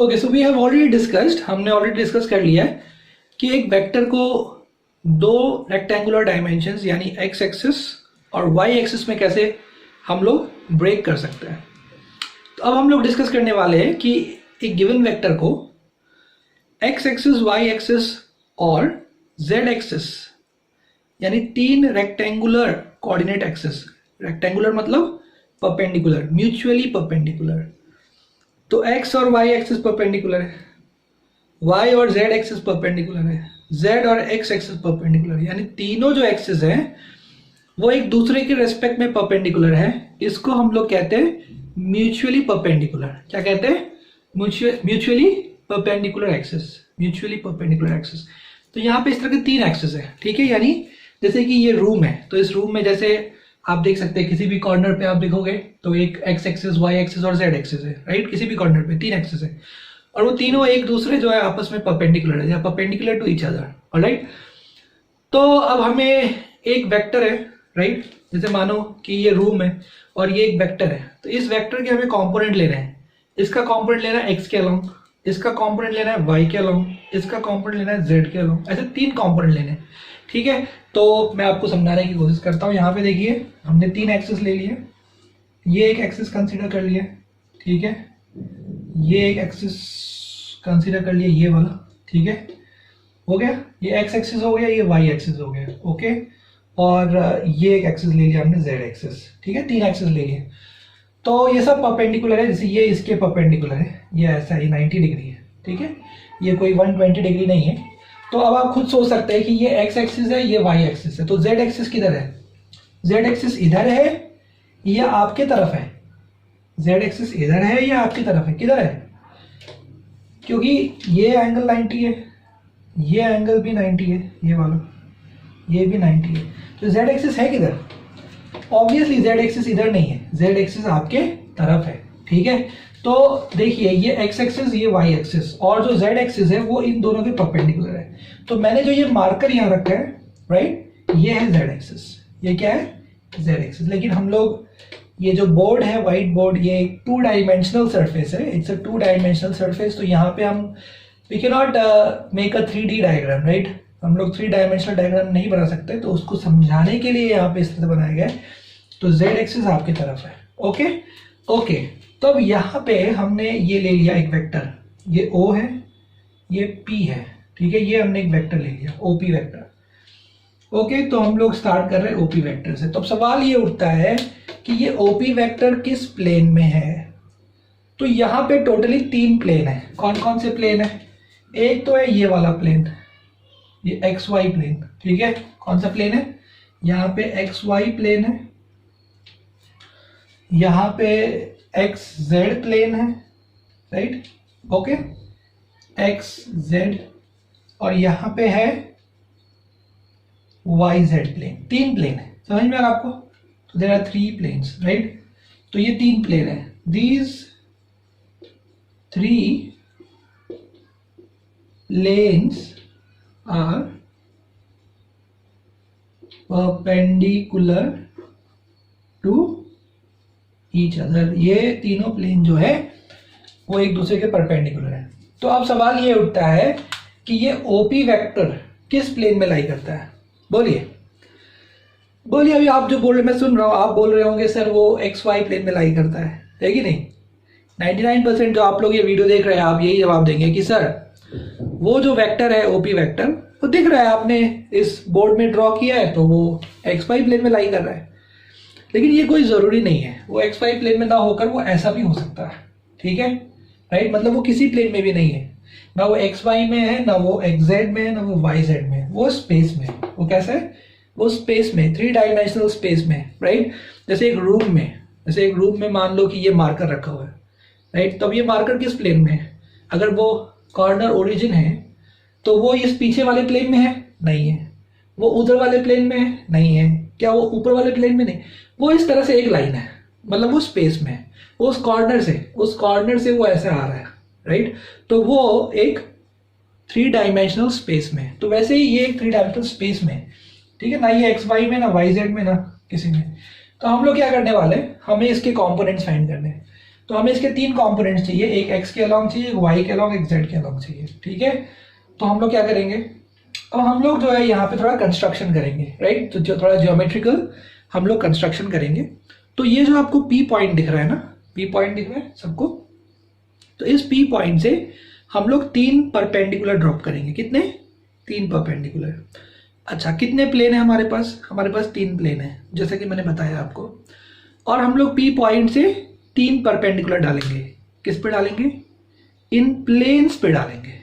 Okay, so we have already discussed, हमने already discuss कर लिया है कि एक वेक्टर को दो रेक्टेंगुलर डायमेंशंस यानी एक्स एक्सिस और वाई एक्सिस में कैसे हम लोग ब्रेक कर सकते हैं। तो अब हम लोग डिस्कस करने वाले हैं कि एक गिवन वेक्टर को एक्स एक्सिस, वाई एक्सिस और जेड एक्सिस यानी तीन रेक्टेंगुलर कोऑर्डिनेट एक्सिस, रेक्टेंगुलर मतलब परपेंडिकुलर, म्यूचुअली परपेंडिकुलर। तो x और y एक्सिस परपेंडिकुलर है, y और z एक्सिस परपेंडिकुलर है, z और x एक्सिस परपेंडिकुलर है, यानी तीनों जो एक्सिस हैं वो एक दूसरे के रेस्पेक्ट में परपेंडिकुलर है। इसको हम लोग कहते हैं म्यूचुअली परपेंडिकुलर। क्या कहते हैं? Mutually perpendicular axis, mutually perpendicular axis. तो यहाँ पे इस तरह के तीन एक्सिस है, ठीक है। यानी जैसे कि ये रूम है, तो इस रूम में जैसे आप देख सकते हैं किसी भी कॉर्नर पे आप देखोगे तो एक एक्स एक्सिस, वाई एक्सिस और जेड एक्सिस है, राइट। किसी भी कॉर्नर पे तीन एक्सिस है और वो तीनों एक दूसरे जो है आपस में परपेंडिकुलर है, perpendicular to each other, alright. तो अब हमें एक वेक्टर है, राइट। जैसे मानो कि ये रूम है और ये एक वेक्टर है, तो इस वेक्टर के हमें कॉम्पोनेंट लेना है। इसका कॉम्पोनेंट लेना है एक्स के अलोंग, इसका कॉम्पोनेंट लेना है वाई के अलोंग, इसका कॉम्पोनेंट लेना है जेड के अलोंग। ऐसे तीन कॉम्पोनेंट लेने हैं, ठीक है। तो मैं आपको समझाने की कोशिश करता हूँ। यहाँ पे देखिए हमने तीन एक्सिस ले लिए, ये एक एक्सिस कंसीडर कर लिया, ठीक है। ये एक एक्सिस कंसीडर कर लिया, ये वाला, ठीक है, हो गया। ये एक्स एक्सिस हो गया, ये वाई एक्सिस हो गया, ओके। और ये एक एक्सिस ले लिया हमने, जेड एक्सिस, ठीक है। तीन एक्सिस ले लिए। तो ये सब परपेंडिकुलर है, जैसे ये इसके परपेंडिकुलर है, ये ऐसा ही 90 डिग्री है, ठीक है। ये कोई 120 डिग्री नहीं है। तो अब आप खुद सोच सकते हैं कि ये एक्स एक्सिस है, ये वाई एक्सिस है, तो जेड एक्सिस किधर है? जेड एक्सिस इधर है या आपके तरफ है? जेड एक्सिस इधर है या आपकी तरफ है? किधर है? क्योंकि ये एंगल 90 है, ये एंगल भी 90 है, ये वाला, ये भी 90 है। तो जेड एक्सिस है किधर? ऑब्वियसली जेड एक्सिस इधर नहीं है, जेड एक्सिस आपके तरफ है, ठीक है। तो देखिए ये एक्स एक्सिस, ये वाई एक्सिस और जो जेड एक्सिस है वो इन दोनों के परपेंडिकुलर है। तो मैंने जो ये मार्कर यहाँ रखा है, राइट, ये है जेड एक्सिस। ये क्या है? Z axis. लेकिन हम लोग ये जो बोर्ड है, व्हाइट बोर्ड, ये एक 2 डायमेंशनल सरफेस है, इट्स अ 2 डायमेंशनल सरफेस। तो यहाँ पे हम we can not make a 3D diagram, right. हम लोग 3 डायमेंशनल डायग्राम नहीं बना सकते, तो उसको समझाने के लिए यहाँ पे इस तरह बनाया गया है। तो जेड एक्सिस आपकी तरफ है, ओके ओके। तो अब यहाँ पे हमने ये ले लिया एक वेक्टर, ये O है, ये P है, ठीक है। ये हमने एक वेक्टर ले लिया, OP वेक्टर, ओके। तो हम लोग स्टार्ट कर रहे हैं OP वेक्टर से। तो अब सवाल ये उठता है कि ये OP वेक्टर किस प्लेन में है। तो यहाँ पे टोटली 3 प्लेन है। कौन कौन से प्लेन है? एक तो है ये वाला प्लेन, ये XY प्लेन, ठीक है। कौन सा प्लेन है? यहाँ पे XY प्लेन है, यहाँ पे XZ प्लेन है, राइट, ओके, XZ, और यहाँ पे है YZ प्लेन। 3 प्लेन है, समझ में आ रहा आपको? तो देयर आर 3 प्लेन्स, राइट। तो ये 3 प्लेन है, these 3 planes are perpendicular to each other. ये तीनों प्लेन जो है वो एक दूसरे के परपेंडिकुलर है। तो अब सवाल ये उठता है कि ये OP वेक्टर किस प्लेन में लाई करता है? बोलिए बोलिए। अभी आप जो बोल रहे, मैं सुन रहा हूँ, आप बोल रहे होंगे सर वो XY प्लेन में लाई करता है कि नहीं? 99% जो आप लोग ये वीडियो देख रहे हैं आप यही जवाब देंगे कि सर वो जो वेक्टर है OP वेक्टर वो दिख रहा है, आपने इस बोर्ड में ड्रॉ किया है, तो वो XY प्लेन में लाई कर रहा है। लेकिन ये कोई ज़रूरी नहीं है, वो XY प्लेन में ना होकर वो ऐसा भी हो सकता है, ठीक है, राइट। मतलब वो किसी प्लेन में भी नहीं है, ना वो XY में है, ना वो XZ में है, ना वो YZ में है, वो स्पेस में है। वो कैसे है? वो स्पेस में, 3 डायमेंशनल स्पेस में, राइट। जैसे एक रूम में मान लो कि ये मार्कर रखा हुआ है, राइट। तो अब ये मार्कर किस प्लेन में है? अगर वो कॉर्नर ओरिजिन है तो वो इस पीछे वाले प्लेन में है? नहीं है। वो उधर वाले प्लेन में है? नहीं है। क्या वो ऊपर वाले प्लेन में? नहीं। वो इस तरह से एक लाइन है, मतलब वो स्पेस में है, वो उस कॉर्नर से वो ऐसे आ रहा है, राइट। तो वो एक 3 डायमेंशनल स्पेस में। तो वैसे ही ये एक 3 डायमेंशनल स्पेस में, ठीक है ना। ये XY में, ना YZ में, ना किसी में। तो हम लोग क्या करने वाले हैं, हमें इसके कंपोनेंट्स फाइंड करने हैं। तो हमें इसके 3 कंपोनेंट्स चाहिए, एक एक्स के अलॉन्ग चाहिए, एक वाई के अलॉन्ग, एक जेड के अलॉन्ग चाहिए, ठीक है। तो हम लोग क्या करेंगे, अब हम लोग जो है यहाँ पे थोड़ा कंस्ट्रक्शन करेंगे, राइट। तो जो थोड़ा ज्योमेट्रिकल हम लोग कंस्ट्रक्शन करेंगे। तो ये जो आपको पी पॉइंट दिख रहा है ना, पी पॉइंट दिख रहा है सबको, तो इस पी पॉइंट से हम लोग 3 परपेंडिकुलर ड्रॉप करेंगे। कितने? 3 परपेंडिकुलर। अच्छा, कितने प्लेन है हमारे पास? हमारे पास 3 प्लेन है, जैसा कि मैंने बताया आपको। और हम लोग पी पॉइंट से 3 परपेंडिकुलर डालेंगे। किस पे डालेंगे? इन प्लेन्स पे डालेंगे।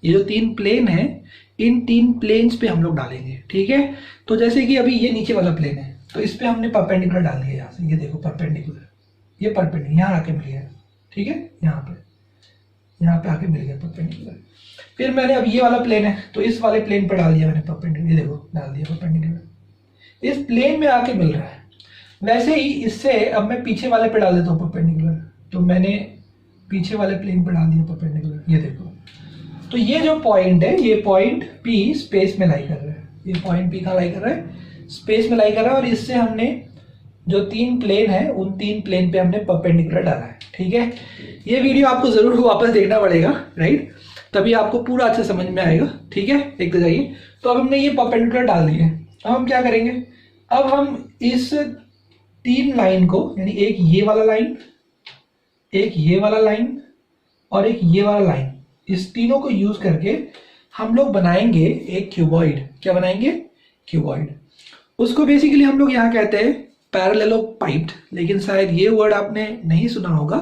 ये जो 3 प्लेन है, इन 3 प्लेन्स पे हम लोग डालेंगे, ठीक है। तो जैसे कि अभी ये नीचे वाला प्लेन है, तो इस पे हमने परपेंडिकुलर डाल दिया यहाँ से, ये देखो परपेंडिकुलर, ये परपेंडिकुलर यहाँ आके मिल गया, ठीक है। यहाँ पे आके मिल गया परपेंडिकुलर। फिर मैंने, अब ये वाला प्लेन है तो इस वाले प्लेन पर डाल दिया मैंने परपेंडिकुलर, ये देखो डाल दिया परपेंडिकुलर, इस प्लेन में आके मिल रहा है। वैसे ही इससे अब मैं पीछे वाले पे डाल देता हूँ परपेंडिकुलर, तो मैंने पीछे वाले प्लेन पर डाल दिया परपेंडिकुलर, ये देखो। तो ये जो पॉइंट है, ये पॉइंट पी स्पेस में लाई कर रहा है, ये पॉइंट पी कहाँ लाई कर रहा है? स्पेस में लाई कर रहा है। और इससे हमने जो 3 प्लेन है, उन 3 प्लेन पे हमने परपेंडिकुलर डाला है, ठीक है। ये वीडियो आपको जरूर वापस देखना पड़ेगा, राइट, तभी आपको पूरा अच्छे समझ में आएगा, ठीक है। देखते जाइए। तो अब हमने ये परपेंडिकुलर डाल दिए। अब हम क्या करेंगे, अब हम इस 3 लाइन को, यानी एक ये वाला लाइन, एक ये वाला लाइन और एक ये वाला लाइन, इस तीनों को यूज करके हम लोग बनाएंगे एक क्यूबॉइड। क्या बनाएंगे? क्यूबॉइड। उसको बेसिकली हम लोग यहाँ कहते हैं पैरेललोपाइप्ड, लेकिन शायद ये वर्ड आपने नहीं सुना होगा,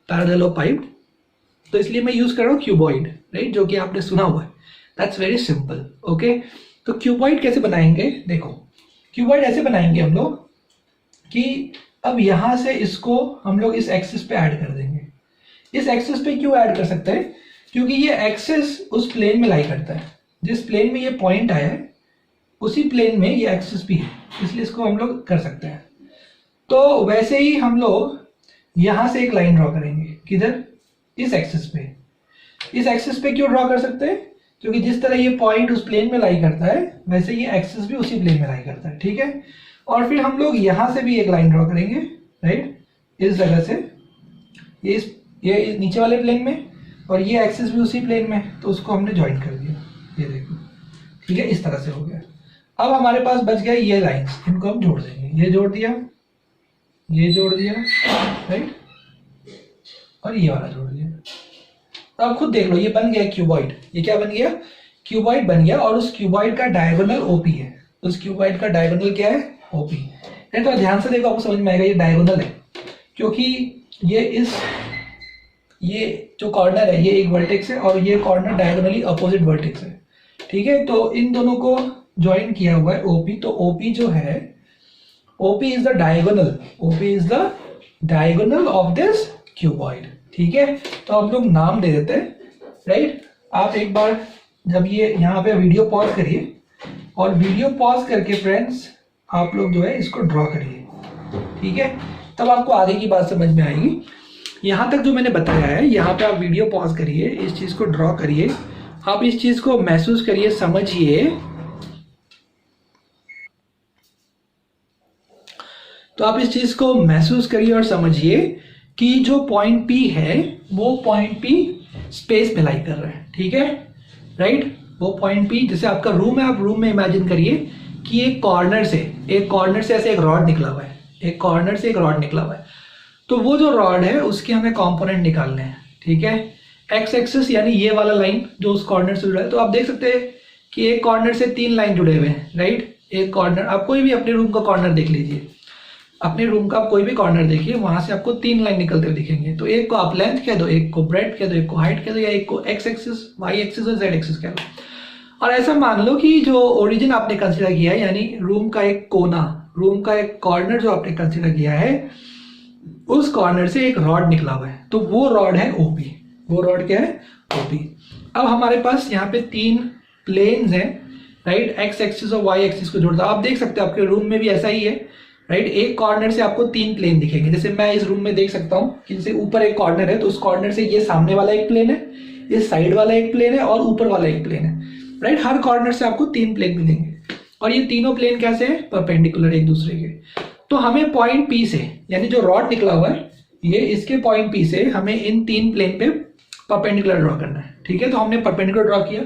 पैरेललोपाइप्ड, तो इसलिए मैं यूज कर रहा हूँ क्यूबॉइड, राइट, जो कि आपने सुना हुआ है। That's very simple, okay. तो क्यूबॉइड कैसे बनाएंगे? देखो, क्यूबॉइड ऐसे बनाएंगे हम लोग कि अब यहां से इसको हम लोग इस एक्सिस पे ऐड कर देंगे। इस एक्सिस पे क्यों ऐड कर सकते हैं? क्योंकि ये एक्सिस उस प्लेन में लाई करता है, जिस प्लेन में ये पॉइंट आया है उसी प्लेन में ये एक्सिस भी है, इसलिए इसको हम लोग कर सकते हैं। तो वैसे ही हम लोग यहां से एक लाइन ड्रॉ करेंगे। किधर? इस एक्सिस पे। इस एक्सिस पे क्यों ड्रॉ कर सकते हैं? क्योंकि जिस तरह ये पॉइंट उस प्लेन में लाई करता है, वैसे ये एक्सिस भी उसी प्लेन में लाई करता है, ठीक है। और फिर हम लोग यहां से भी एक लाइन ड्रॉ करेंगे, राइट, इस जगह से, ये नीचे वाले प्लेन में, और ये एक्सिस भी उसी प्लेन में, तो उसको हमने ज्वाइन कर दिया, ये देखो, ठीक है। इस तरह से हो गया। अब हमारे पास बच गया ये लाइंस, इनको हम जोड़ देंगे। ये जोड़ दिया, ये जोड़ दिया, राइट, और ये वाला जोड़ दिया। तो आप खुद देख लो, ये बन गया क्यूबॉइड। ये क्या बन गया? क्यूबॉइड बन गया। और उस क्यूबॉइड का डायगोनल ओपी है। उस क्यूबॉइड का डायगोनल क्या है? ओपी। तो ध्यान से देखो, आपको समझ में आएगा ये डायगोनल है, क्योंकि ये जो कॉर्नर है, ये एक वर्टेक्स है और ये कॉर्नर डायगोनली अपोजिट वर्टेक्स है, ठीक है। तो इन दोनों को ज्वाइन किया हुआ है ओपी। तो ओपी जो है, OP is the diagonal, OP is the diagonal of this cuboid, ठीक है। तो हम लोग नाम दे देते हैं, राइट। आप एक बार जब ये यहाँ पे वीडियो पॉज करिए, और वीडियो पॉज करके फ्रेंड्स आप लोग जो है इसको ड्रॉ करिए, ठीक है, तब आपको आगे की बात समझ में आएगी। यहाँ तक जो मैंने बताया है, यहाँ पे आप वीडियो पॉज करिए, इस चीज को ड्रॉ करिए, आप इस चीज को महसूस करिए, समझिए। तो आप इस चीज को महसूस करिए और समझिए कि जो पॉइंट P है, वो पॉइंट P स्पेस में लाई कर रहा है, ठीक है, राइट। वो पॉइंट P, जैसे आपका रूम है, आप रूम में इमेजिन करिए कि एक कॉर्नर से ऐसे एक रॉड निकला हुआ है, एक कॉर्नर से एक रॉड निकला हुआ है। तो वो जो रॉड है उसके हमें कंपोनेंट निकालने हैं, ठीक है। एक्स एक्सिस यानी ये वाला लाइन जो उस कॉर्नर से जुड़ा है, तो आप देख सकते हैं कि एक कॉर्नर से 3 लाइन जुड़े हुए हैं, राइट। एक कॉर्नर, आप कोई भी अपने रूम का कॉर्नर देख लीजिए, अपने रूम का कोई भी कॉर्नर देखिए, वहां से आपको 3 लाइन निकलते हुए दिखेंगे। तो एक को आप लेंथ कह दो, एक को ब्रेड्थ कह दो, एक को हाइट कह दो, या एक को एक्स एक्सिस, वाई एक्सिस और जेड एक्सिस कह दो। और ऐसा मान लो कि जो ओरिजिन आपने कंसिडर किया है, यानी रूम का एक कोना, रूम का एक कॉर्नर जो आपने कंसिडर किया है, उस कॉर्नर से एक रॉड निकला हुआ है, तो वो रॉड है ओपी। वो रॉड क्या है? ओपी। अब हमारे पास यहाँ पे 3 प्लेन्स हैं, राइट, एक्स एक्सिस और वाई एक्सिस को जोड़ता। आप देख सकते हो आपके रूम में भी ऐसा ही है, राइट। एक कॉर्नर से आपको 3 प्लेन दिखेंगे। जैसे मैं इस रूम में देख सकता हूँ कि जैसे ऊपर एक कॉर्नर है, तो उस कॉर्नर से ये सामने वाला एक प्लेन है, इस साइड वाला एक प्लेन है और ऊपर वाला एक प्लेन है, राइट। हर कॉर्नर से आपको 3 प्लेन मिलेंगे और ये तीनों प्लेन कैसे हैं? परपेंडिकुलर एक दूसरे के। तो हमें पॉइंट P से, यानी जो रॉड निकला हुआ है, ये इसके पॉइंट पी से हमें इन 3 प्लेन पे परपेंडिकुलर ड्रॉ करना है, ठीक है। तो हमने परपेंडिकुलर ड्रॉ किया,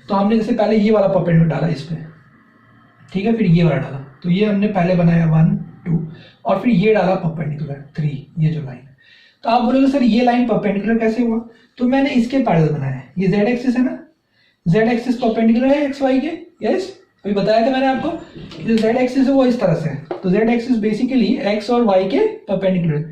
तो हमने जैसे पहले ये वाला परपेंडिकुलर डाला इस पे, ठीक है, फिर ये वाला डाला, तो ये हमने पहले बनाया 1 2 और फिर ये डाला परपेंडिकुलर 3, ये जो लाइन है। तो आप बोलोगे सर ये लाइन परपेंडिकुलर कैसे हुआ? तो मैंने इसके पैरेलल बनाया है, ये जेड एक्सिस है ना, जेड एक्सिस परपेंडिकुलर है एक्स वाई के, यस, अभी बताया था मैंने आपको कि जो जेड एक्सिस है वो इस तरह से है, तो जेड एक्सिस बेसिकली एक्स और वाई के परपेंडिकुलर,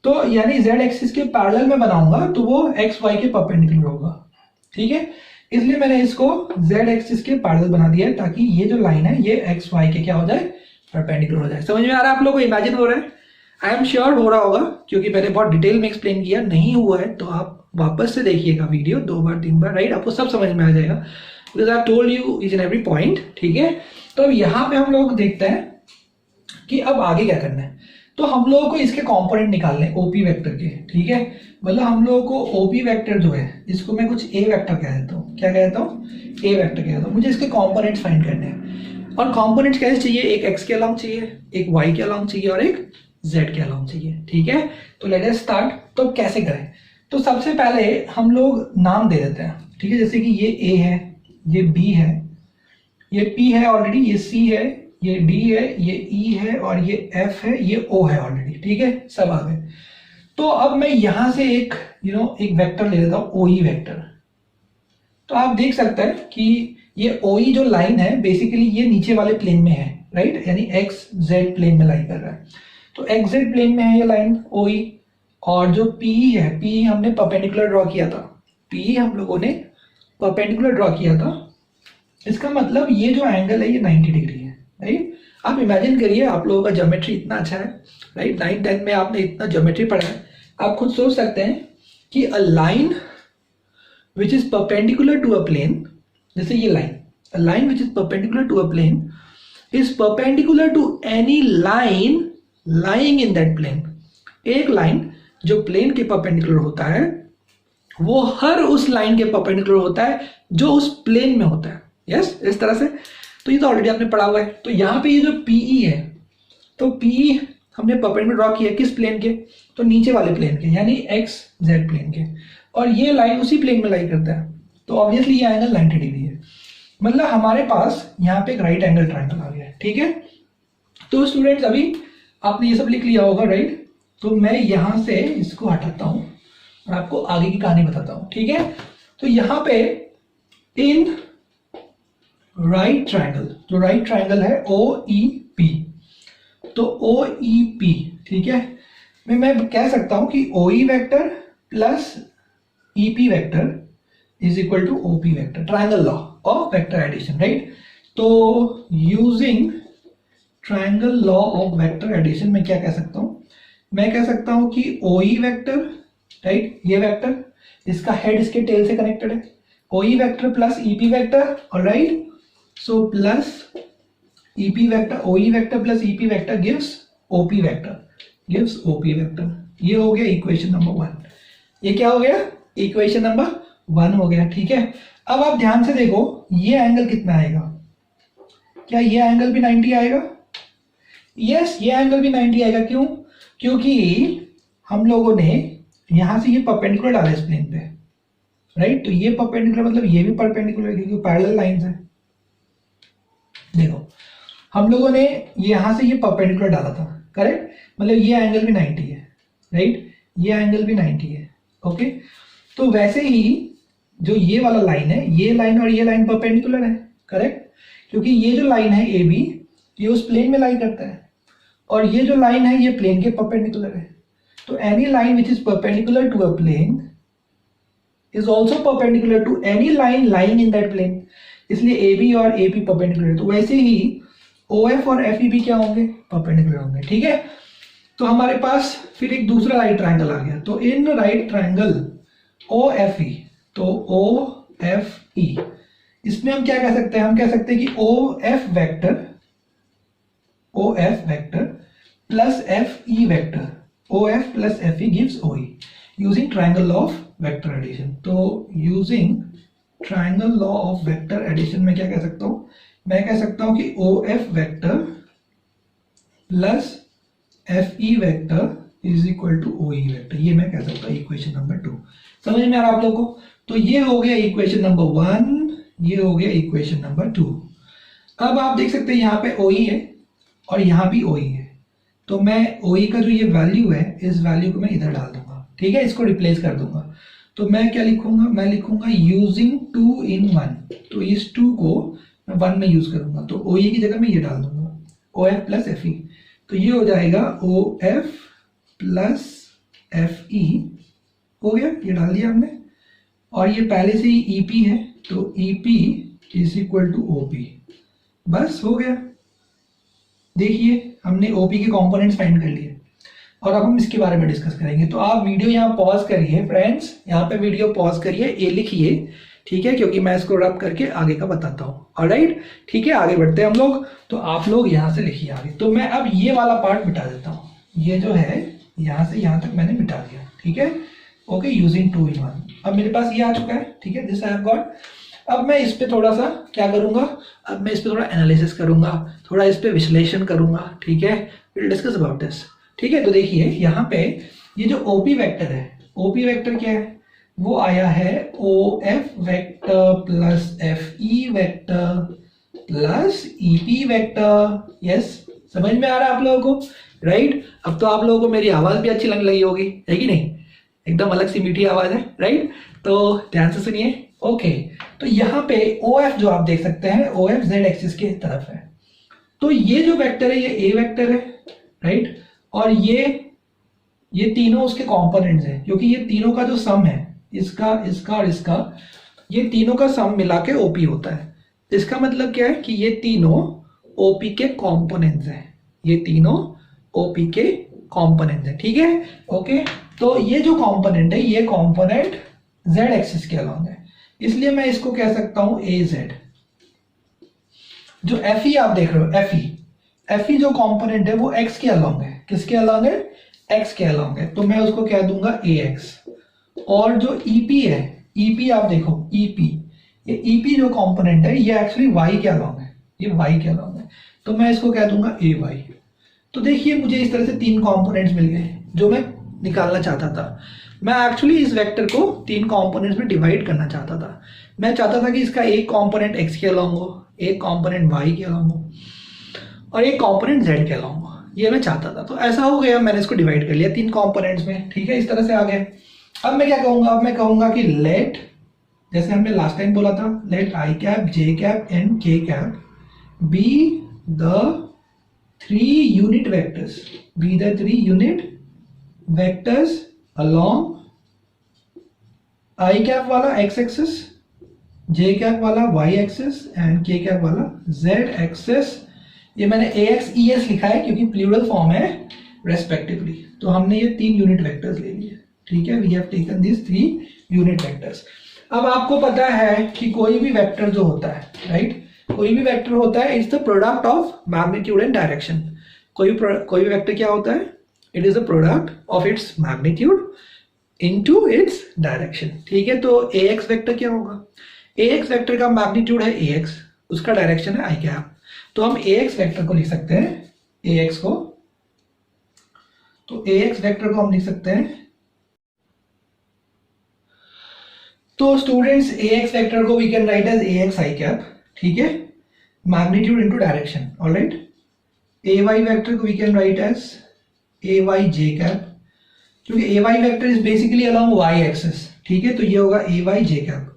तो यानी जेड एक्सिस के पैरेलल में बनाऊंगा तो वो एक्स वाई के परपेंडिकुलर होगा, ठीक है। इसलिए मैंने इसको जेड एक्सिस के पैरेलल बना दिया है ताकि ये जो लाइन है ये एक्स वाई के क्या हो जाए, परपेंडिकुलर हो जाए। समझ में आ रहा है आप लोगों को? इमेजिन हो रहा है? आई एम श्योर हो रहा होगा, क्योंकि मैंने बहुत डिटेल में एक्सप्लेन किया। नहीं हुआ है तो आप वापस से देखिएगा वीडियो 2 बार 3 बार, राइट, आपको सब समझ में आ जाएगा, because I told you each and every point, ठीक है। तो अब यहाँ पे हम लोग देखते हैं कि अब आगे क्या करना है। तो हम लोगों को इसके कंपोनेंट निकालने हैं ओपी वेक्टर के, ठीक है। मतलब हम लोगों को ओपी वेक्टर जो है इसको मैं कुछ ए वेक्टर कह देता हूँ, क्या कहता हूँ, ए वेक्टर कह देता हूँ। मुझे इसके कंपोनेंट्स फाइंड करने हैं, और कंपोनेंट्स कैसे चाहिए, एक एक्स के अलाउंग चाहिए, एक वाई के अलाउंग चाहिए और एक जेड के अलाउंग चाहिए, ठीक है। तो लेट अस स्टार्ट। तो कैसे करें? तो सबसे पहले हम लोग नाम दे देते हैं, ठीक है। जैसे कि ये ए है, ये बी है, ये पी है ऑलरेडी, ये सी है, ये डी है, ये ई है और ये एफ है, ये ओ है ऑलरेडी, ठीक है, सब आ गए। तो अब मैं यहां से एक एक वेक्टर ले लेता हूं, ओई वेक्टर। तो आप देख सकते हैं कि ये ओई जो लाइन है बेसिकली ये नीचे वाले प्लेन में है, राइट, यानी एक्स जेड प्लेन में लाई कर रहा है। तो एक्स जेड प्लेन में है ये लाइन ओई, और जो पी है, पी हमने परपेंडिकुलर ड्रॉ किया था, पी हम लोगों ने परपेंडिकुलर ड्रॉ किया था। इसका मतलब ये जो एंगल है ये 90 डिग्री है, राइट। आप इमेजिन करिए, आप लोगों का ज्योमेट्री इतना अच्छा है, राइट, 9 10 में आपने इतना ज्योमेट्री पढ़ा है, आप खुद सोच सकते हैं कि a line which is perpendicular to a plane, जैसे ये line, a line which is perpendicular to a plane is perpendicular to any line lying in that plane. एक लाइन जो प्लेन के परपेंडिकुलर होता है वो हर उस लाइन के परपेंडिकुलर होता है जो उस प्लेन में होता है, यस, इस तरह से। तो ये तो ऑलरेडी आपने पढ़ा हुआ है। तो यहाँ पे ये जो पीई है, तो पीई हमने परपेंडिकुलर ड्रॉ किया किस प्लेन के, तो नीचे वाले प्लेन के, यानी एक्स जेड प्लेन के, और ये लाइन उसी प्लेन में लाई करता है। तो ऑब्वियसली ये एंगल 90 डिग्री है, मतलब हमारे पास यहाँ पे एक राइट एंगल ट्रायंगल आ गया है, ठीक है। तो स्टूडेंट्स अभी आपने ये सब लिख लिया होगा, राइट। तो मैं यहां से इसको हटाता हूं और आपको आगे की कहानी बताता हूं, ठीक है। तो यहां पे इन राइट ट्रायंगल, जो राइट ट्रायंगल है ओ ई पी, तो ओ ई पी, ठीक है, मैं कह सकता हूं कि O E vector plus E P vector is equal to O P vector, triangle law of vector addition, right. तो using triangle law of vector addition में क्या कह सकता हूं, मैं कह सकता हूं कि ओई वेक्टर, राइट, ये वेक्टर, इसका हेड इसके टेल से कनेक्टेड है, OE vector plus EP vector, alright. So plus EP vector, OE vector plus EP vector gives OP vector, gives OP vector. ये हो गया इक्वेशन नंबर 1। ये क्या हो गया, इक्वेशन नंबर 1 हो गया, ठीक है। अब आप ध्यान से देखो ये एंगल कितना आएगा, क्या ये एंगल भी 90 आएगा? यस, ये एंगल भी 90 आएगा। क्यों? क्योंकि हम लोगों ने यहां से ये परपेंडिकुलर डाला इस प्लेन पे, राइट। तो ये परपेंडिकुलर मतलब ये भी परपेंडिकुलर है क्योंकि पैरेलल लाइंस है। देखो हम लोगों ने यहां से ये परपेंडिकुलर डाला था, करेक्ट, मतलब ये एंगल भी 90 है, राइट, ये एंगल भी 90 है, ओके। तो वैसे ही जो ये वाला लाइन है, ये लाइन और ये लाइन परपेंडिकुलर है, करेक्ट, क्योंकि ये जो लाइन है ए बी ये उस प्लेन में लाई करता है, और ये जो लाइन है ये प्लेन के परपेंडिकुलर है। तो any line which is perpendicular to a plane is also perpendicular to any line lying in that plane, इसलिए ए बी और ए पी परपेंडिकुलर है। तो वैसे ही ओ एफ और एफ ई भी क्या होंगे, परपेंडिकुलर होंगे, ठीक है। तो हमारे पास फिर एक दूसरा राइट ट्रायंगल आ गया। तो in right triangle O F E, तो ओ एफ ई, इसमें हम क्या कह सकते हैं, हम कह सकते हैं कि O F vector plus FE vector, OF plus FE gives OE using triangle law of vector addition। तो using triangle law of vector addition में क्या कह सकता हूं, मैं कह सकता हूं कि OF vector plus FE vector is equal to O E vector, ये मैं कह सकता हूँ इक्वेशन नंबर 2। समझ में आ रहा आप लोगों को? तो ये हो गया इक्वेशन नंबर 1, ये हो गया इक्वेशन नंबर 2। अब आप देख सकते हैं यहाँ पे ओ ई है और यहाँ भी ओ ई है, तो मैं ओ ई का जो ये वैल्यू है, इस वैल्यू को मैं इधर डाल दूंगा, ठीक है, इसको रिप्लेस कर दूंगा। तो मैं क्या लिखूंगा, मैं लिखूंगा यूजिंग 2 in 1, तो इस 2 को मैं 1 में यूज करूंगा, तो ओ ई की जगह मैं ये डाल दूंगा O F plus F E, तो ये हो जाएगा O F plus F E, हो गया, ये डाल दिया हमने। और ये पहले से ही ई पी है, तो E P is equal to O P, बस हो गया। देखिए हमने ओपी के कंपोनेंट्स फाइंड कर लिए और अब हम इसके बारे में डिस्कस करेंगे। तो आप वीडियो यहाँ पॉज करिए फ्रेंड्स, यहाँ पे वीडियो पॉज करिए, ए लिखिए, ठीक है, क्योंकि मैं इसको रब करके आगे का बताता हूँ। ऑलराइट, ठीक है, आगे बढ़ते हैं हम लोग। तो आप लोग यहाँ से लिखिए आगे। तो मैं अब ये वाला पार्ट मिटा देता हूँ, ये जो है यहाँ से यहाँ तक मैंने मिटा दिया, ठीक है, ओके, यूजिंग 2 in 1। अब मेरे पास ये आ चुका है, ठीक है, दिस आई हैव गॉट। अब मैं इस पे थोड़ा सा क्या करूंगा, अब मैं इस पे थोड़ा एनालिसिस करूंगा, थोड़ा इस पे विश्लेषण करूंगा, ठीक है, विल डिस्कस अबाउट दिस, ठीक है। तो देखिए यहाँ पे ये जो ओपी वेक्टर है, ओपी वेक्टर क्या है, वो आया है O F vector plus F E vector plus E P vector. Yes, समझ में आ रहा है आप लोगों को? राइट, अब तो आप लोगों को मेरी आवाज भी अच्छी लगने लगी होगी, है कि नहीं? एकदम अलग सी मीठी आवाज है, राइट। तो ध्यान से सुनिए, ओके। तो यहाँ पे ओ एफ जो आप देख सकते हैं, ओ एफ जेड एक्सिस के तरफ है, तो ये जो वेक्टर है ये ए वेक्टर है, राइट, और ये तीनों उसके कंपोनेंट्स हैं, क्योंकि ये तीनों का जो सम है, इसका इसका और इसका, ये तीनों का सम मिला के ओपी होता है। इसका मतलब क्या है कि ये तीनों ओपी के कंपोनेंट्स हैं, ये तीनों ओपी के कंपोनेंट्स हैं, ठीक है, ओके। तो ये जो कंपोनेंट है, ये कंपोनेंट जेड एक्सिस के अलॉन्ग है, इसलिए मैं इसको कह सकता हूं ए जेड। जो एफ ई आप देख रहे हो, एफ ई जो कंपोनेंट है वो एक्स के अलॉन्ग है, किसके अलॉन्ग है, एक्स के अलॉन्ग है, तो मैं उसको कह दूंगा ए एक्स। और जो ईपी है, ईपी आप देखो, ईपी, ये ईपी जो कंपोनेंट है ये एक्चुअली वाई के अलॉन्ग है, ये वाई के अलॉन्ग है, तो मैं इसको कह दूंगा ए वाई। तो देखिए मुझे इस तरह से 3 कंपोनेंट्स मिल गए जो मैं निकालना चाहता था। मैं एक्चुअली इस वेक्टर को 3 कंपोनेंट्स में डिवाइड करना चाहता था। मैं चाहता था कि इसका एक कंपोनेंट एक्स के अलॉन्ग हो, एक कंपोनेंट वाई के अलॉन्ग हो और एक कंपोनेंट जेड के अलॉन्ग हो, ये मैं चाहता था। तो ऐसा हो गया, मैंने इसको डिवाइड कर लिया 3 कंपोनेंट्स में, ठीक है, इस तरह से आ गए। अब मैं क्या कहूंगा, अब मैं कहूंगा कि लेट, जैसे हमने लास्ट टाइम बोला था, let I cap J cap and K cap be the 3 unit vectors, be the 3 unit vectors along I cap वाला एक्स एक्सिस, जे कैप वाला Y axis and K cap वाला Z axis. ये मैंने ए x E S लिखा है क्योंकि plural form है respectively. तो हमने ये 3 यूनिट वेक्टर्स ले लिए, ठीक है, we have taken this 3 unit vectors. अब आपको पता है कि कोई भी वेक्टर जो होता है, राइट, कोई भी वेक्टर होता है, it's the product of magnitude and direction. कोई भी वेक्टर क्या होता है, it is the product of its magnitude into its direction, ठीक है। तो ए एक्स वेक्टर क्या होगा, ए एक्स वेक्टर का मैग्नीट्यूड है ए एक्स, उसका डायरेक्शन है आई कैप, तो हम ए एक्स वेक्टर को लिख सकते हैं, ए एक्स को, तो ए एक्स वेक्टर को हम लिख सकते हैं, तो स्टूडेंट्स ए एक्स वेक्टर को we can write as A X I cap, ठीक है, magnitude into direction, alright. A Y vector को we can write as A Y J cap, क्योंकि A Y vector is basically along Y axis, ठीक है, तो ये होगा ए Y J cap.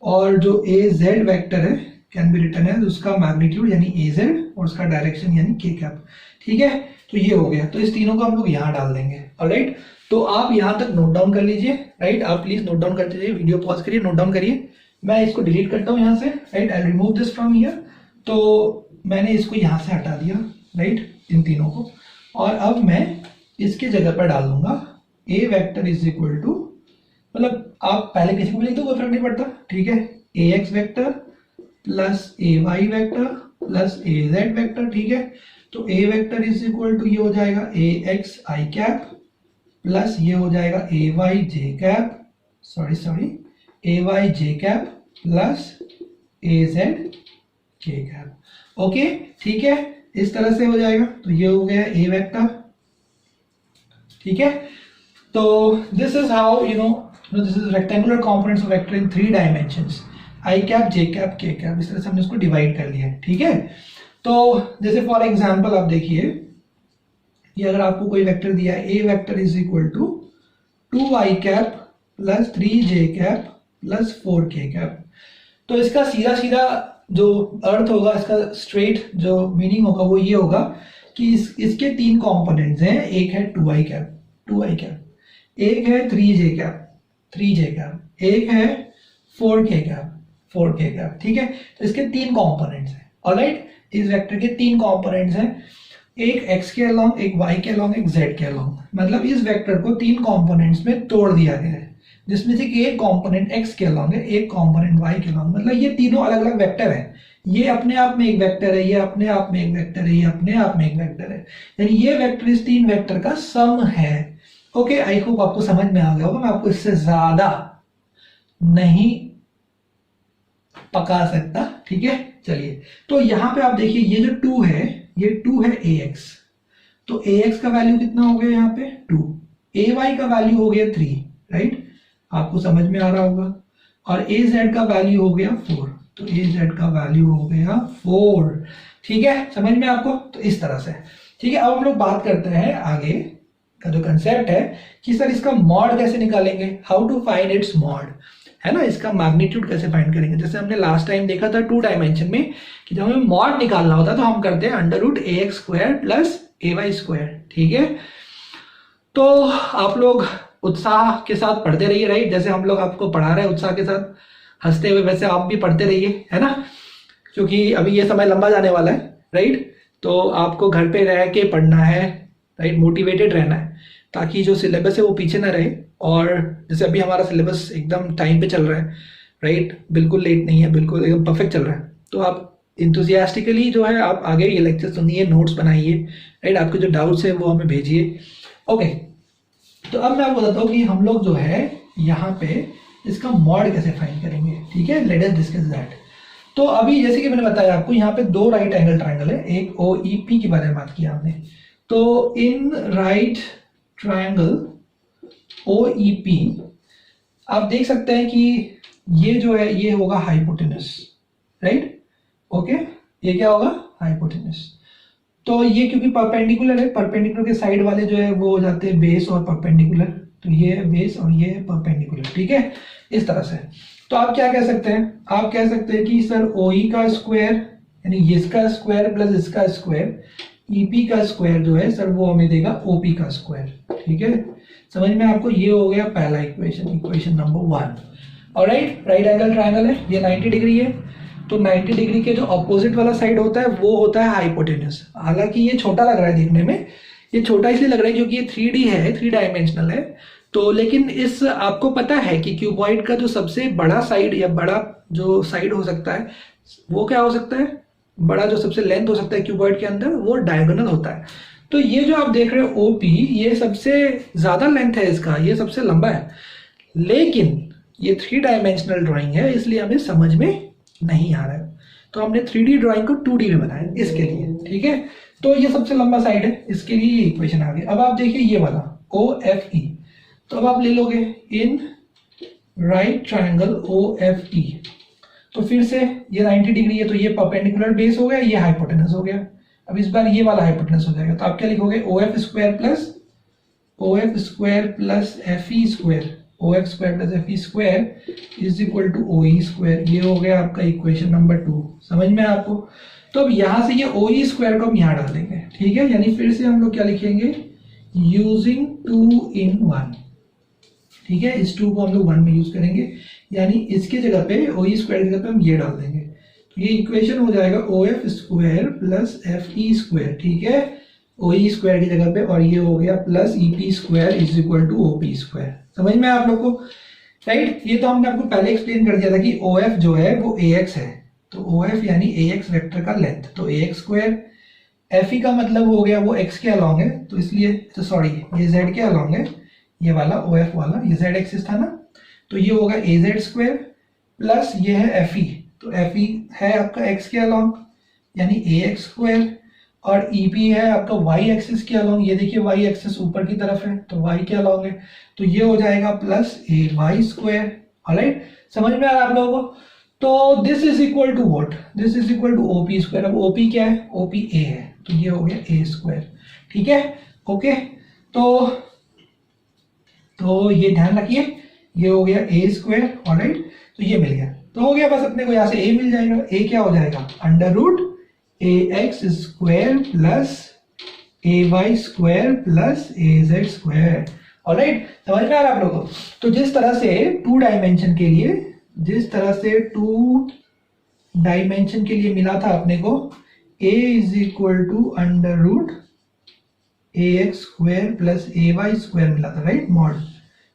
और जो ए जेड वेक्टर है कैन बी रिटन एज उसका मैग्नीट्यूड यानी ए जेड और उसका डायरेक्शन यानी के कैप, ठीक है। तो ये हो गया, तो इस तीनों को हम लोग यहाँ डाल देंगे, ऑलराइट। तो आप यहाँ तक नोट डाउन कर लीजिए, राइट, आप प्लीज नोट डाउन करते जाइए, वीडियो पॉज करिए, नोट डाउन करिए। मैं इसको डिलीट करता हूँ यहाँ से, right, I remove this from here. तो मैंने इसको यहाँ से हटा दिया, राइट, इन तीनों को, और अब मैं इसके जगह पर डाल दूंगा ए वेक्टर इज इक्वल टू, मतलब आप पहले किसी को भी लिख दो, कोई फर्क नहीं पड़ता, ठीक है, ए X vector plus A Y vector plus A Z vector, ठीक है। तो ए वेक्टर इज इक्वल टू ये हो जाएगा ए एक्स आई कैप प्लस ये हो जाएगा ए Y J cap, sorry A Y J cap plus A Z के कैप, ओके, ठीक है, इस तरह से हो जाएगा। तो ये हो गया ए वेक्टर, ठीक है, तो this is how you know this is rectangular components of vector in 3 dimensions, I cap, J cap, के कैप, इस तरह से हमने इसको डिवाइड कर लिया है। ठीक है, तो जैसे फॉर एग्जांपल आप देखिए कि अगर आपको कोई वेक्टर दिया है, A vector is equal to 2i cap plus 3j cap plus 4k cap, तो इसका सीधा सीधा जो अर्थ होगा, इसका स्ट्रेट जो मीनिंग होगा वो ये होगा कि इसके 3 कंपोनेंट्स हैं, एक है 2i कैप, एक है 3j कैप, एक है 4k कैप। ठीक है, तो इसके 3 कंपोनेंट्स हैं। ऑलराइट, इस वेक्टर के 3 कंपोनेंट्स हैं, एक x के अलोंग, एक y के अलोंग, एक z के अलोंग। मतलब इस वेक्टर को 3 कंपोनेंट्स में तोड़ दिया गया है, जिसमें से कि एक कंपोनेंट x के अलोंग है, एक कंपोनेंट y के अलोंग। मतलब ये तीनों अलग अलग वेक्टर हैं, ये अपने आप में एक वेक्टर है, ये अपने आप में एक वेक्टर है, ये अपने आप में एक वेक्टर है, यानी ये वेक्टर इस 3 वेक्टर का सम है। ओके, आई होप आपको समझ में आ गया होगा, मैं आपको इससे ज्यादा नहीं पका सकता। ठीक है, चलिए, तो यहां पे आप देखिए ये जो 2 है, ये 2 है ax, तो ax का वैल्यू कितना हो गया यहाँ पे 2, ay का वैल्यू हो गया 3, राइट, आपको समझ में आ रहा होगा, और az का वैल्यू हो गया 4, तो az का वैल्यू हो गया 4। ठीक है, समझ में आपको, तो इस तरह से। ठीक है, अब हम लोग बात करते हैं आगे का जो कंसेप्ट है कि सर इसका मॉड कैसे निकालेंगे, how to find its mod, है ना, इसका मैग्नीट्यूड कैसे फाइंड करेंगे। जैसे हमने लास्ट टाइम देखा था 2 डायमेंशन में कि जब हमें मॉड निकालना होता है तो हम करते हैं √ax² प्लस ay²। ठीक है, तो आप लोग उत्साह के साथ पढ़ते रहिए, राइट, जैसे हम लोग आपको पढ़ा रहे हैं उत्साह के साथ हंसते हुए, वैसे आप भी पढ़ते रहिए, है ना, क्योंकि अभी ये समय लंबा जाने वाला है, राइट, तो आपको घर पे रह के पढ़ना है, राइट, मोटिवेटेड रहना है, ताकि जो सिलेबस है वो पीछे ना रहे। और जैसे अभी हमारा सिलेबस एकदम टाइम पे चल रहा है, राइट, बिल्कुल लेट नहीं है, बिल्कुल एकदम परफेक्ट चल रहा है, तो आप इंथुजियास्टिकली जो है आप आगे ये लेक्चर सुनिए, नोट्स बनाइए, राइट, आपके जो डाउट्स हैं वो हमें भेजिए। ओके, तो अब मैं आपको बताता हूँ कि हम लोग जो है यहाँ पे इसका मॉड कैसे फाइंड करेंगे। ठीक है, लेट अस डिस्कस दैट। तो अभी जैसे कि मैंने बताया आपको, यहाँ पे 2 राइट एंगल ट्राइंगल है, एक OEP के बारे में बात किया हमने, तो इन राइट ट्राइंगल OEP आप देख सकते हैं कि ये जो है ये होगा हाइपोटेनस, राइट, ओके, ये क्या होगा हाइपोटेनस। तो ये क्योंकि परपेंडिकुलर है, परपेंडिकुलर के साइड वाले जो है वो हो जाते हैं बेस और परपेंडिकुलर, तो ये है बेस और ये है परपेंडिकुलर। ठीक है, इस तरह से। तो आप क्या कह सकते हैं, आप कह सकते हैं कि सर OE का स्क्वायर यानी इसका स्क्वायर प्लस इसका स्क्वायर, EP का स्क्वायर जो है सर वो हमें देगा OP का स्क्वायर। ठीक है, समझ में आपको, ये हो गया पहला equation, equation number 1। Alright, right angle triangle है, ये 90 डिग्री है, तो 90 डिग्री के जो अपोजिट वाला साइड होता है वो होता है हाइपोटेनस। हालांकि ये छोटा लग रहा है देखने में, ये छोटा इसलिए लग रहा है क्योंकि ये 3D है, 3 डायमेंशनल है, तो लेकिन इस आपको पता है कि क्यूबॉइड का जो सबसे बड़ा साइड या बड़ा जो साइड हो सकता है वो क्या हो सकता है, बड़ा जो सबसे लेंथ हो सकता है क्यूबॉइड के अंदर वो डायगोनल होता है। तो ये जो आप देख रहे हो OP, ये सबसे ज्यादा लेंथ है इसका, ये सबसे लंबा है, लेकिन ये 3 डायमेंशनल ड्राइंग है इसलिए हमें समझ में नहीं आ रहा है, तो हमने 3D ड्राइंग को 2D में बनाया इसके लिए। ठीक है, तो ये सबसे लंबा साइड है, इसके लिए ये इक्वेशन आ गई। अब आप देखिए ये वाला OFE, तो अब आप ले लोगे इन राइट ट्राइंगल OFE, तो फिर से ये 90 डिग्री है, तो ये परपेंडिकुलर बेस हो गया, ये हाइपोटेनस हो गया। अब इस बार ये वाला हाइपोटेनस हो जाएगा, तो आप क्या लिखोगे OF² plus FE², OF² plus FE² is equal to OE²। ये हो गया आपका इक्वेशन नंबर 2, समझ में आपको। तो अब यहां से ये OE² को हम यहाँ डाल देंगे। ठीक है, यानी फिर से हम लोग क्या लिखेंगे, यूजिंग 2 in 1। ठीक है, इस 2 को हम लोग 1 में यूज करेंगे, यानी इसके जगह पे OE² की जगह पे हम ये डाल देंगे, तो ये इक्वेशन हो जाएगा OF² प्लस FE²। ठीक है, OE² की जगह पे, और ये हो गया plus EP² is equal to OP²। समझ में आप लोग को, राइट। ये तो हमने आपको पहले एक्सप्लेन कर दिया था कि OF जो है वो AX है, तो OF यानी AX वेक्टर का लेंथ, तो AX²। FE का मतलब हो गया वो x के अलोंग है, तो इसलिए तो सॉरी ये z के अलोंग है, ये वाला OF वाला, ये z एक्सिस था ना, तो ये होगा AZ² प्लस ये है FE, तो FE है आपका x के अलोंग यानी AX², और ईपी है आपका वाई एक्सिस के अलॉन्ग, ये देखिए वाई एक्सिस ऊपर की तरफ है तो वाई के अलॉन्ग है, तो ये हो जाएगा plus A Y square. Alright, समझ में आ रहा है आप लोगों को? तो this is equal to what, this is equal to OP square. अब ओपी क्या है, ओपी ए है, तो ये हो गया ए स्क्वायर। ठीक है, ओके, तो ये ध्यान रखिए, ये हो गया ए स्क्वायर। ऑलराइट, तो ये मिल गया, तो हो गया बस, अपने को यहाँ से ए मिल जाएगा। ए क्या हो जाएगा, under root A X square plus A Y square plus A Z square. Alright, समझ में आ रहा है आप लोगों को? तो जिस तरह से टू डायमेंशन के लिए, जिस तरह से टू डायमेंशन के लिए मिला था अपने को a is equal to under root A X square plus A Y square मिला था, राइट मॉड।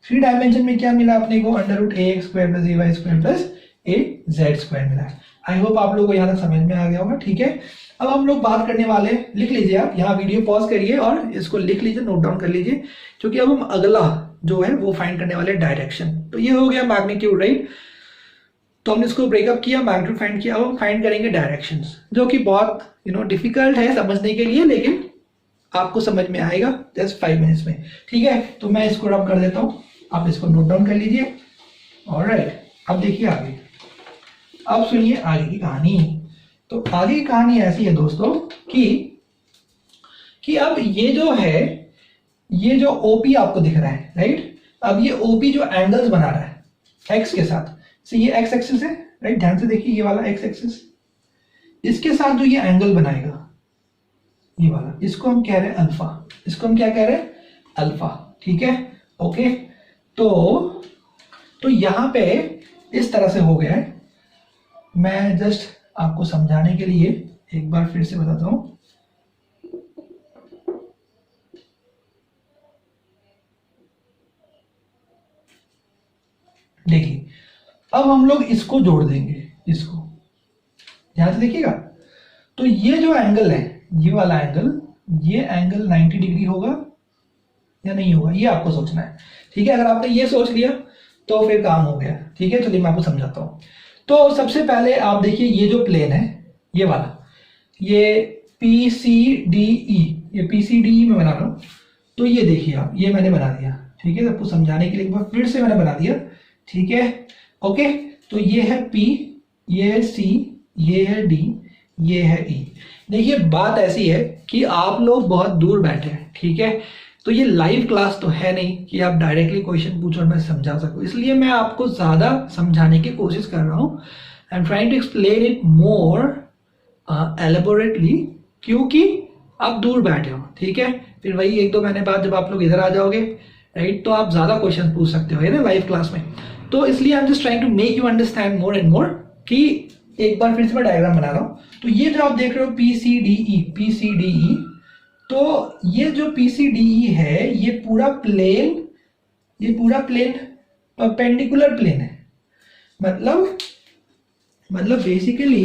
थ्री डायमेंशन में क्या मिला अपने को, under root A X square plus A Y square plus A Z square मिला है। आई होप आप लोगों को यहाँ तक समझ में आ गया होगा। ठीक है, अब हम लोग बात करने वाले, लिख लीजिए आप यहाँ, वीडियो पॉज करिए और इसको लिख लीजिए, नोट डाउन कर लीजिए, क्योंकि अब हम अगला जो है वो फाइंड करने वाले डायरेक्शन। तो ये हो गया मैग्नीट्यूड, राइट, तो हमने इसको ब्रेकअप किया, मैग्नीट्यूड फाइंड किया। अब हम फाइंड करेंगे डायरेक्शंस, जो कि बहुत डिफिकल्ट है समझने के लिए, लेकिन आपको समझ में आएगा जस्ट 5 मिनट्स में। ठीक है, तो मैं इसको रब कर देता हूँ, आप इसको नोट डाउन कर लीजिए। ऑलराइट, अब देखिए आगे, अब सुनिए आगे की कहानी। तो आगे की कहानी ऐसी है दोस्तों कि अब ये जो है, ये जो ओपी आपको दिख रहा है, राइट, अब ये ओपी जो एंगल्स बना रहा है एक्स के साथ, से ये एक्स एक्सिस है, राइट, ध्यान से देखिए ये वाला एक्स एक्सिस, इसके साथ जो ये एंगल बनाएगा ये वाला, इसको हम कह रहे हैं अल्फा, इसको हम क्या कह रहे हैं, अल्फा। ठीक है, ओके, तो यहां पे इस तरह से हो गया है। मैं जस्ट आपको समझाने के लिए एक बार फिर से बताता हूं। देखिए, अब हम लोग इसको जोड़ देंगे, इसको ध्यान से देखिएगा। तो ये जो एंगल है, ये वाला एंगल, ये एंगल 90 डिग्री होगा या नहीं होगा, ये आपको सोचना है। ठीक है, अगर आपने ये सोच लिया तो फिर काम हो गया। ठीक है, चलिए मैं आपको समझाता हूं। तो सबसे पहले आप देखिए, ये जो प्लेन है, ये वाला, ये PCDE, ये PCDE में बना रहा हूं, तो ये देखिए आप, ये मैंने बना दिया। ठीक है, आपको समझाने के लिए एक बार फिर से मैंने बना दिया। ठीक है, ओके, तो ये है P, ये है C, ये है D, ये है E। देखिए बात ऐसी है कि आप लोग बहुत दूर बैठे हैं, ठीक है, तो ये लाइव क्लास तो है नहीं कि आप डायरेक्टली क्वेश्चन पूछो और मैं समझा सकूं, इसलिए मैं आपको ज्यादा समझाने की कोशिश कर रहा हूं। I am trying to explain it more elaborately, क्योंकि आप दूर बैठे हो। ठीक है, फिर वही 1-2 महीने बाद जब आप लोग इधर आ जाओगे, राइट, तो आप ज्यादा क्वेश्चन पूछ सकते हो, है ना, लाइव क्लास में। तो इसलिए I am just trying to make you understand more and more, कि एक बार फिर से मैं डायग्राम बना रहा हूं। तो ये जो आप देख रहे हो PCDE, तो ये जो PCDE है, ये पूरा प्लेन परपेंडिकुलर प्लेन है। मतलब बेसिकली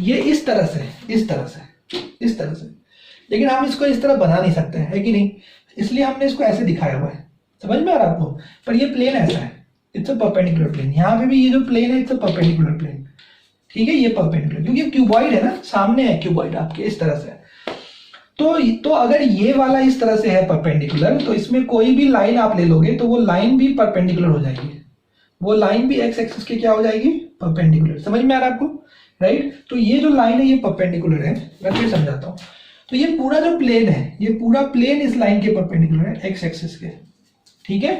ये इस तरह से, लेकिन हम इसको इस तरह बना नहीं सकते, है कि नहीं, इसलिए हमने इसको ऐसे दिखाया हुआ है। समझ में आ रहा है आपको? पर ये प्लेन ऐसा है, इट्स अ परपेंडिकुलर प्लेन। यहाँ पे भी ये जो प्लेन है, इट्स अ परपेंडिकुलर प्लेन। ठीक है, ये परपेंडिकुलर, क्योंकि क्यूबॉइड है ना, सामने है क्यूबॉइड आपके, इस तरह से। तो अगर ये वाला इस तरह से है परपेंडिकुलर, तो इसमें कोई भी लाइन आप ले लोगे तो वो लाइन भी परपेंडिकुलर हो जाएगी, वो लाइन भी एक्स एक्सिस के क्या हो जाएगी, परपेंडिकुलर। समझ में आ रहा है आपको, राइट? तो ये जो लाइन है ये परपेंडिकुलर है। मैं फिर समझाता हूँ। तो ये पूरा जो प्लेन है, ये पूरा प्लेन इस लाइन के परपेंडिकुलर है, एक्स एक्सिस के। ठीक है,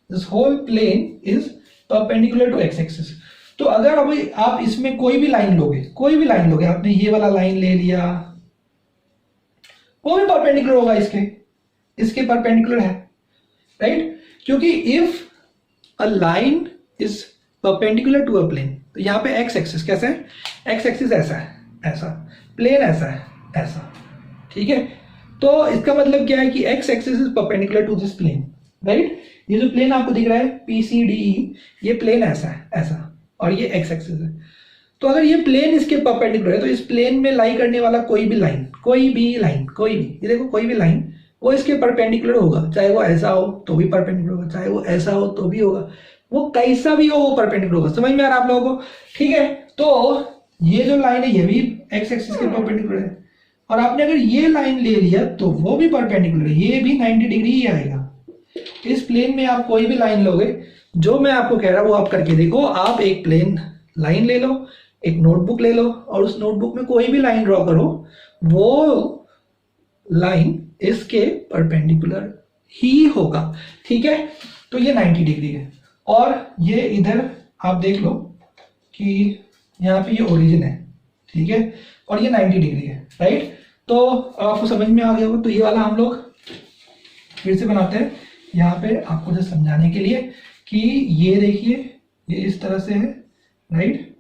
this whole plane is perpendicular to X axis. तो अगर अभी आप इसमें कोई भी लाइन लोगे, आपने ये वाला लाइन ले लिया, वो भी परपेंडिकुलर होगा इसके परपेंडिकुलर है, राइट? क्योंकि if a line is perpendicular to a plane, तो यहाँ पे एक्स एक्सिस कैसा है, एक्स एक्सिस ऐसा है, ऐसा प्लेन ऐसा है, ऐसा। ठीक है, तो इसका मतलब क्या है कि X axis is perpendicular to this plane, right? ये जो प्लेन आपको दिख रहा है PCDE, ये प्लेन ऐसा है, ऐसा, और ये एक्स एक्सिस है। तो अगर ये प्लेन इसके परपेंडिकुलर है, तो इस प्लेन में लाई करने वाला कोई भी लाइन, ये देखो, कोई भी लाइन, वो इसके परपेंडिकुलर होगा। चाहे वो ऐसा हो तो भी परपेंडिकुलर होगा, चाहे वो ऐसा हो तो भी होगा, वो कैसा भी हो वो परपेंडिकुलर होगा। समझ में आ रहा है आप लोगों को? ठीक है, तो ये जो लाइन है ये भी एक्स एक्सिस के परपेंडिकुलर है, और आपने अगर ये लाइन ले लिया तो वो भी परपेंडिकुलर, ये भी 90 डिग्री ही आएगा। इस प्लेन में आप कोई भी लाइन लोगे, जो मैं आपको कह रहा हूं वो आप करके देखो। आप एक प्लेन लाइन ले लो, एक नोटबुक ले लो और उस नोटबुक में कोई भी लाइन ड्रॉ करो, वो लाइन इसके परपेंडिकुलर ही होगा, ठीक है। तो ये 90 डिग्री है और ये इधर आप देख लो कि यहाँ पे ये ओरिजिन है, ठीक है, और ये 90 डिग्री है, राइट। तो आपको समझ में आ गया होगा। तो ये वाला हम लोग फिर से बनाते हैं यहाँ पे आपको जस्ट समझाने के लिए कि ये देखिए ये इस तरह से है, राइट,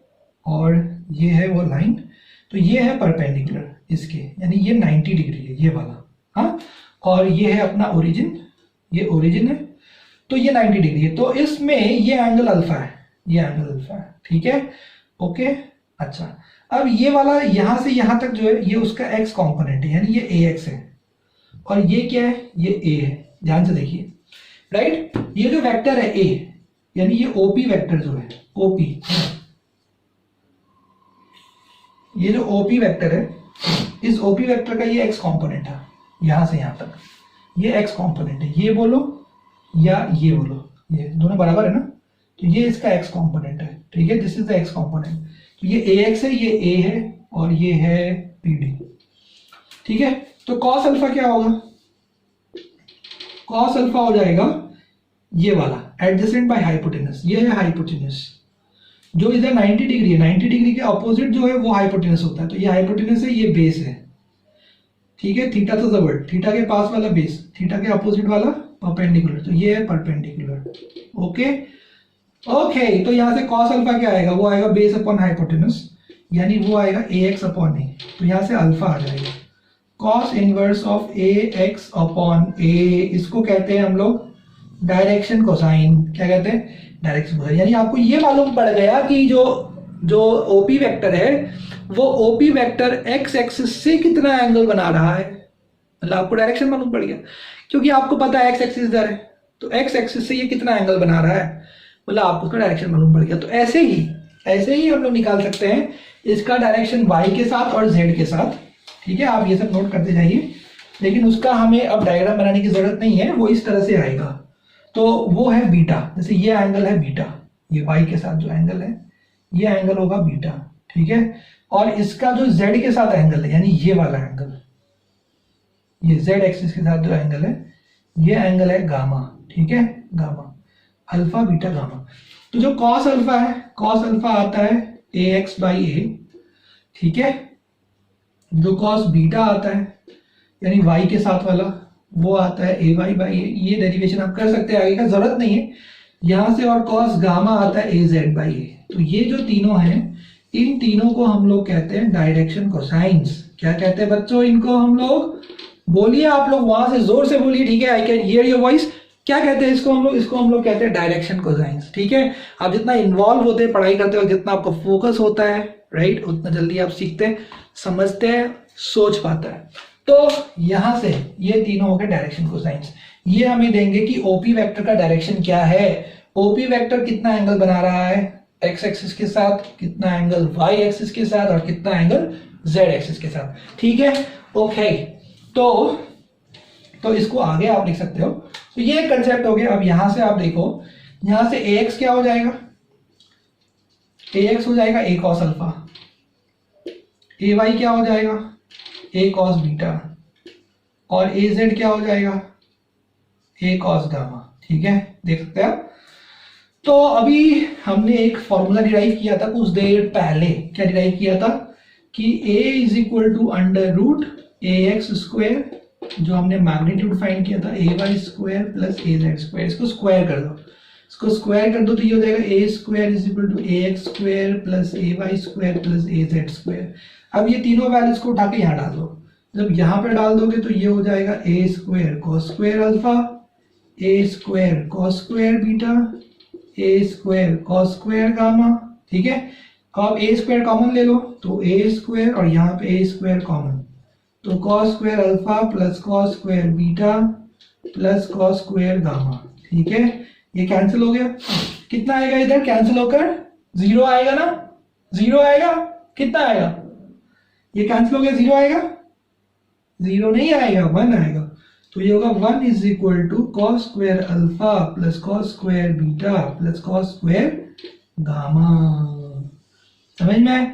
और ये है वो लाइन। तो ये है परपेंडिकुलर इसके, यानी ये 90 डिग्री है ये वाला, हाँ, और ये है अपना ओरिजिन, ये ओरिजिन है, तो ये 90 डिग्री है। तो इसमें ये एंगल अल्फा है, ये एंगल अल्फा है, ठीक है, ओके। अच्छा, अब ये वाला यहां से यहां तक जो है ये उसका एक्स कंपोनेंट है, यानी ये ए एक्स है, और ये क्या है, ये ए है। ध्यान से देखिए, राइट, ये जो वेक्टर है ए, यानी ये ओपी वेक्टर जो है, ओपी, ये जो ओपी वेक्टर है, इस ओपी वेक्टर का ये एक्स कंपोनेंट है, यहां से यहां तक ये एक्स कंपोनेंट है। ये बोलो या ये बोलो, ये दोनों बराबर है ना, तो ये इसका एक्स कंपोनेंट है, ठीक है, this is the x component. तो ये ए एक्स है, ये ए है, और ये है पी डी, ठीक है। तो कॉस अल्फा क्या होगा, कॉस अल्फा हो जाएगा ये वाला एडजेसेंट बाय हाइपोटेनस, ये है हाइपोटेनस जो इधर 90 डिग्री है, 90 डिग्री के अपोजिट जो है वो हाइपोटेनस होता है। तो ये हाइपोटेनस है, ये बेस है, ठीक है, थीटा तो जबर, थीटा के पास वाला बेस, थीटा के अपोजिट वाला परपेंडिकुलर, तो ये है परपेंडिकुलर, ओके ओके। तो यहां से कॉस अल्फा क्या आएगा, वो आएगा बेस अपॉन हाइपोटेनस, यानी वो आएगा ए एक्स अपॉन ए। तो यहां से अल्फा आ जाएगा cos inverse of A X upon A, इसको कहते हैं हम लोग डायरेक्शन कोसाइन। क्या कहते हैं, डायरेक्शन कोसाइन। यानी आपको ये मालूम पड़ गया कि जो ओपी वेक्टर है वो ओपी वेक्टर एक्स एक्सिस से कितना एंगल बना रहा है, मतलब आपको डायरेक्शन मालूम पड़ गया, क्योंकि आपको पता है एक्स एक्सिस इधर है, तो एक्स एक्सिस से ये कितना एंगल बना रहा है, मतलब आपको उसका डायरेक्शन मालूम पड़ गया। तो ऐसे ही हम लोग निकाल सकते हैं इसका डायरेक्शन वाई के साथ और जेड के साथ, ठीक है। आप ये सब नोट करते जाइए, लेकिन उसका हमें अब डायग्राम बनाने की जरूरत नहीं है, वो इस तरह से आएगा। तो वो है बीटा, जैसे ये एंगल है बीटा, ये वाई के साथ जो एंगल है ये एंगल होगा बीटा, ठीक है। और इसका जो जेड के साथ एंगल है, यानी ये वाला एंगल, ये जेड एक्सिस के साथ जो एंगल है ये एंगल है गामा, ठीक है, गामा, अल्फा बीटा गामा। तो जो कॉस अल्फा है, कॉस अल्फा आता है ए एक्स बाई ए, ठीक है। जो कॉस बीटा आता है यानी वाई के साथ वाला, वो आता है ए वाई बाई ए। ये डेरिवेशन आप कर सकते हैं, आगे का जरूरत नहीं है यहां से। और कॉस गामा आता है ए जेड बाई ए। तो ये जो तीनों हैं, इन तीनों को हम लोग कहते हैं डायरेक्शन कोसाइंस। क्या कहते हैं बच्चों इनको हम लोग, बोलिए आप लोग वहां से जोर से बोलिए, ठीक है, I can hear your voice. क्या कहते हैं इसको हम लोग, इसको हम लोग कहते हैं डायरेक्शन कोसाइंस, ठीक है। आप जितना इन्वॉल्व होते हैं पढ़ाई करते हो, जितना आपको फोकस होता है, राइट, उतना जल्दी आप सीखते हैं, समझते हैं, सोच पाता है। तो यहां से ये तीनों हो गए डायरेक्शन कोसाइंस। ये हमें देंगे कि ओपी वेक्टर का डायरेक्शन क्या है, ओपी वेक्टर कितना एंगल बना रहा है एक्स एक्सिस के साथ, कितना एंगल वाई एक्सिस के साथ, और कितना एंगल जेड एक्सिस के साथ, ठीक है, ओके। तो इसको आगे आप लिख सकते हो। तो ये कंसेप्ट हो गया। अब यहां से आप देखो, यहां से ए एक्स क्या हो जाएगा, ए एक्स हो जाएगा ए कॉस अल्फा, ए वाई क्या हो जाएगा ए कॉस बीटा, और ए जेड क्या हो जाएगा ए कॉस गामा, ठीक है, देख सकते हैं आप। तो अभी हमने एक फॉर्मूला डिराइव किया था कुछ देर पहले, क्या डिराइव किया था कि a is equal to under root A X square, जो हमने मैग्नीट्यूड फाइंड किया था, A Y square plus A Z square. इसको स्क्वायर कर दो, इसको स्क्वायर कर दो तो ये हो जाएगा A square is equal to A X square plus A Y square plus A Z square. अब ये तीनों वैल्यूज को उठा के यहाँ डाल दो, जब यहाँ पे डाल दोगे तो ये हो जाएगा A square cos square alpha, A square cos square beta, A square cos square gamma, ठीक है। अब ए स्क्वायर कॉमन ले लो तो ए स्क्वायर, और यहाँ पे ए स्क्वायर कॉमन, तो cos square alpha plus cos square beta plus cos square gamma, ठीक है। ये कैंसिल हो गया, कितना आएगा इधर कैंसिल होकर, जीरो आएगा ना, जीरो आएगा, कितना आएगा, ये कैंसिल हो गया, जीरो आएगा, 0 नहीं आएगा, 1 आएगा। तो ये होगा 1 is equal to cos square alpha plus cos square beta plus cos square gamma. समझ में आए?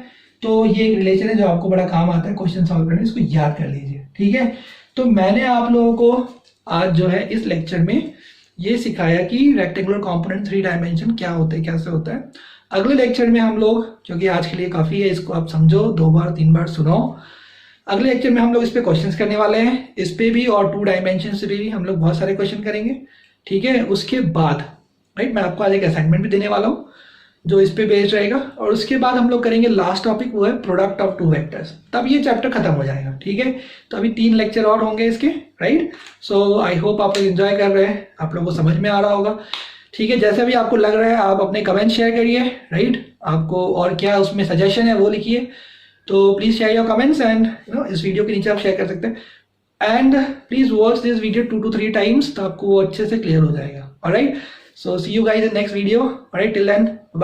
तो ये एक रिलेशन है जो आपको बड़ा काम आता है क्वेश्चन सॉल्व करने, इसको याद कर लीजिए, ठीक है। तो मैंने आप लोगों को आज जो है इस लेक्चर में ये सिखाया कि रेक्टेंगुलर कंपोनेंट 3 डायमेंशन क्या होते हैं, कैसे होता है। अगले लेक्चर में हम लोग, क्योंकि आज के लिए काफ़ी है, इसको आप समझो, 2 बार 3 बार सुनो। अगले लेक्चर में हम लोग इस पे क्वेश्चंस करने वाले हैं, इस पे भी और 2 डायमेंशन से भी हम लोग बहुत सारे क्वेश्चन करेंगे, ठीक है। उसके बाद राइट मैं आपको आज एक असाइनमेंट भी देने वाला हूँ जो इस पे बेस्ड रहेगा, और उसके बाद हम लोग करेंगे लास्ट टॉपिक, वो है प्रोडक्ट ऑफ 2 वेक्टर्स। तब ये चैप्टर खत्म हो जाएगा, ठीक है। तो अभी 3 लेक्चर और होंगे इसके, राइट। सो आई होप आप लोग एंजॉय कर रहे हैं, आप लोगों को समझ में आ रहा होगा, ठीक है। जैसा भी आपको लग रहा है आप अपने कमेंट शेयर करिए, राइट। आपको और क्या उसमें सजेशन है वो लिखिए, तो please share your comments and इस वीडियो के नीचे आप शेयर कर सकते हैं। And please watch this video 2 to 3 times, तो आपको वो अच्छे से क्लियर हो जाएगा। Alright, so see you guys in next video. Alright, till then bye.